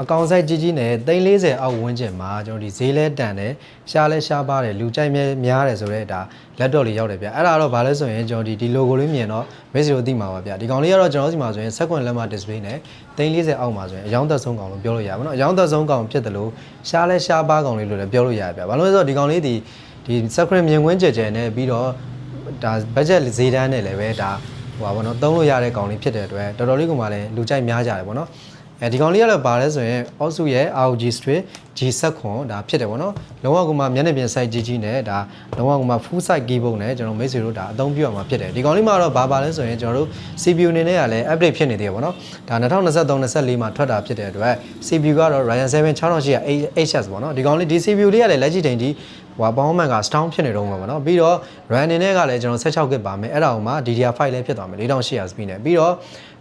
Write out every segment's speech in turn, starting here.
အကောင်ဆိုင်ကြီးကြီးနဲ့340အောက်ဝန်းကျင်မှာကျွန်တော်ဒီဈေးလဲတန်တယ်ရှားလဲရှားပါတယ်လူကြိုက်များတယ်ဆိုတော့ဒါလက်တော့လေးရောက်တယ်ဗျအဲ့ဒါတော့ဘာလဲဆိုရင်ကျွန်တော်ဒီ logo လေးမြင်တော့မိတ်ဆွေတို့သိမှာပါဗျဒီကောင်လေးကတော့ကျွန်တော်စီမှာဆိုရင်16လက်မ display နဲ့340အောက်မှာဆိုရင်အယောင်သက်ဆုံးကောင်လို့ပြောလို့ရပါတော့အယောင်သက်ဆုံးကောင်ဖြစ်တယ်လို့ရှားလဲရှားပါကောင်လေးလို့လည်းပြောလို့ရတယ်ဗျဘာလို့လဲဆိုတော့ဒီကောင်လေးဒီ16မြင်ကွင်းကျဲကျဲနဲ့ပြီးတော့ဒါ budget ဈေးတန်းနဲ့လည်းပဲဒါဟိုပါဘောနော်သုံးလို့ရတဲ့ကောင်လေးဖြစ်တဲ့အတွက်တော်တော်လေးကမှလည်းလူကြိုက်များကြတယ်ပေါ့နော်ဒီကောင်လေးကတော့ပါလဲဆိုရင် Osu ရဲ့ ROG Street G7 ဒါဖြစ်တယ်ပေါ့နော်လုံးဝကမှမျက်နှာပြင် size ကြီးကြီးနဲ့ဒါလုံးဝကမှ full size keyboard နဲ့ကျွန်တော်မိတ်ဆွေတို့ဒါအသုံးပြုရမှာဖြစ်တယ်ဒီကောင်လေးမှာတော့ဘာပါလဲဆိုရင်ကျွန်တော်တို့ CPU အနေနဲ့ကလည်း update ဖြစ်နေသေးတယ်ပေါ့နော်ဒါ2023-24မှာထွက်တာဖြစ်တဲ့အတွက် CPU ကတော့ Ryzen 7 6800HS ပေါ့နော်ဒီကောင်လေးဒီ CPU လေးကလည်းလက်ရှိချိန်ဒီဟိုပေါင်းမှန်က strong ဖြစ်နေတော့မှာပေါ့နော်ပြီးတော့ RAM အနေနဲ့ကလည်းကျွန်တော် 16GB ပါမယ်အဲ့ဒါအောင်မှာ DDR5 လည်းဖြစ်သွားမယ်4800 speed နဲ့ပြီးတော့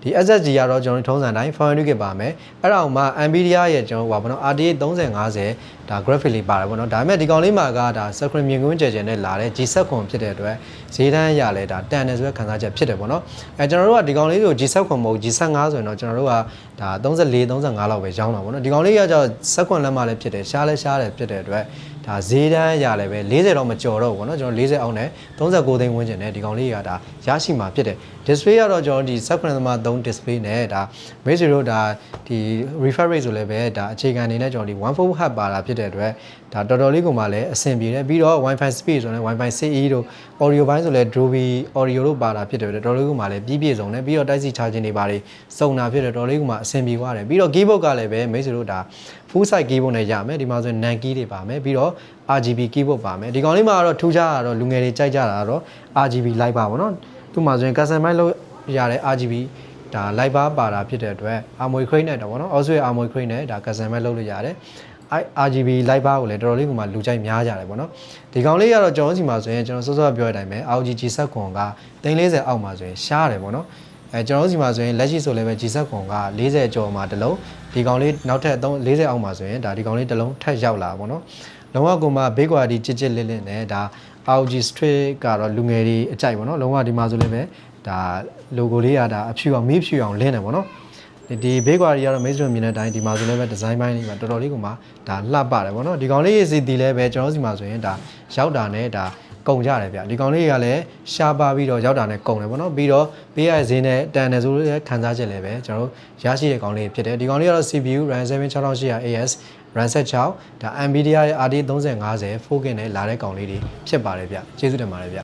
ဒီ SSD ကတော့ကျွန်တော်ထုံးစံတိုင်း 400GB ပါမယ်အဲ့ဒါအောင်မှာ Nvidia ရဲ့ကျွန်တော်ဟိုပါဘောနော် RTX 3050ဒါ graphic လေးပါတယ်ပေါ့နော်ဒါပေမဲ့ဒီကောင်လေးမှာကဒါ screen မြင်ကွင်းကျယ်ကျယ်နဲ့လာတဲ့ G7 ဖြစ်တဲ့အတွက်ဈေးတန်းရလဲဒါတန်တယ်ဆိုတဲ့ခန်းစားချက်ဖြစ်တယ်ပေါ့နော်ကျွန်တော်တို့ကဒီကောင်လေးကို G7 မဟုတ် G15 ဆိုရင်တော့ကျွန်တော်တို့ကဒါ34-35လောက်ပဲရောင်းတာပေါ့နော်ဒီကောင်လေးကကျတော့7လက်မှလည်းဖြစ်တယ်ရှားလဲရှားတယ်ဖြစ်တဲ့အတွက်ဒါဈေးတန်းရလဲပဲ40တော့မကျော်တော့ဘူးเนาะကျွန်တော်40အောက်နဲ့39သိန်းဝန်းကျင်နဲ့ဒီကောင်လေးကဒါရရှိမှာဖြစ်တယ် display ကတော့ကျွန်တော်ဒီ7.3 display နဲ့ဒါမိတ်ဆွေတို့ဒါဒီ refresh rate ဆိုလည်းပဲဒါအခြေခံအနေနဲ့ကျွန်တော်ဒီ1.4 Hz ပါတာဖြစ်တဲ့အတွက်ဒါတော်တော်လေးကိုမှလည်းအဆင်ပြေတယ်ပြီးတော့ Wi-Fi speed ဆိုလည်း Wi-Fi 6E တို့ audio ဘိုင်းဆိုလည်း Dolby audio တို့ပါတာဖြစ်တဲ့အတွက်တော်တော်လေးကိုမှလည်းပြည့်စုံတယ်ပြီးတော့ Type C charging တွေပါတယ်စုံတာဖြစ်တဲ့တော်တော်လေးကိုမှအဆင်ပြေသွားတယ်ပြီးတော့ keyboard ကလည်းပဲမိတ်ဆွေတို့ဒါ full size keyboard နဲ့ရမယ်ဒီမှာဆိုရင် NAND key တွေပါမယ်ပြီးတော့ RGB keyboard ပါမယ်ဒီကောင်လေးမှာကတော့ထူးခြားတာတော့လူငယ်တွေကြိုက်ကြတာတော့ RGB light bar ပေါ့နော်သူ့မှာဆိုရင် customize လုပ်ရတဲ့ RGB ဒါ light bar ပါတာဖြစ်တဲ့အတွက် Armory crane နဲ့တော့ပေါ့နော် Osu ရဲ့ Armory crane နဲ့ဒါ customize လုပ်လို့ရတယ်RGB light bar ကိုလည်းတော်တော်လေးကမှလူကြိုက်များကြတယ်ပေါ့နော်ဒီကောင်လေးကတော့ကျွန်တော်စီမှာဆိုရင်ကျွန်တော်စောစောပြောတဲ့အတိုင်းပဲ ROG G7 က340အောက်မှာဆိုရင်ရှားတယ်ပေါ့နော်ကျွန်တော်တို့စီမှာဆိုရင်လက်ရှိဆိုလည်းပဲ G7 က40ကျော်မှာတစ်လုံးဒီကောင်လေးနောက်ထပ်40အောက်မှာဆိုရင်ဒါဒီကောင်လေးတစ်လုံးထပ်ရောက်လာပေါ့နော်လုံးဝကိုမှ big quality ချစ်ချစ်လစ်လစ်နဲ့ဒါ ROG Street ကတော့လူငယ်တွေအကြိုက်ပေါ့နော်လုံးဝဒီမှာဆိုလည်းပဲဒါ logo လေးကဒါအဖြူအောင်မီးဖြူအောင်လင်းတယ်ပေါ့နော်ဒီ big quality ကတော့ main stream မြင်တဲ့အတိုင်းဒီမှာဆိုလည်းပဲ design ပိုင်းလေးမှာတော်တော်လေးကိုမှဒါလှပတယ်ပေါ့နော်ဒီကောင်လေးစီတီလည်းပဲကျွန်တော်စီမှာဆိုရင်ဒါရောက်တာနဲ့ဒါကုန်ကြတယ်ဗျဒီကောင်လေးကလည်းရှားပါပြီးတော့ရောက်တာနဲ့ကုန်တယ်ပေါ့နော်ပြီးတော့ပေးရဈေးနဲ့တန်တယ်ဆိုလို့ခံစားချက်လည်းပဲကျွန်တော်တို့ရရှိတဲ့ကောင်လေးဖြစ်တယ်ဒီကောင်လေးကတော့ CPU Ryzen 7 6800AS RAM 6ဒါ Nvidia ရဲ့ RTX 3050 4K နဲ့လာတဲ့ကောင်လေးတွေဖြစ်ပါတယ်ဗျကျေးဇူးတင်ပါတယ်ဗျ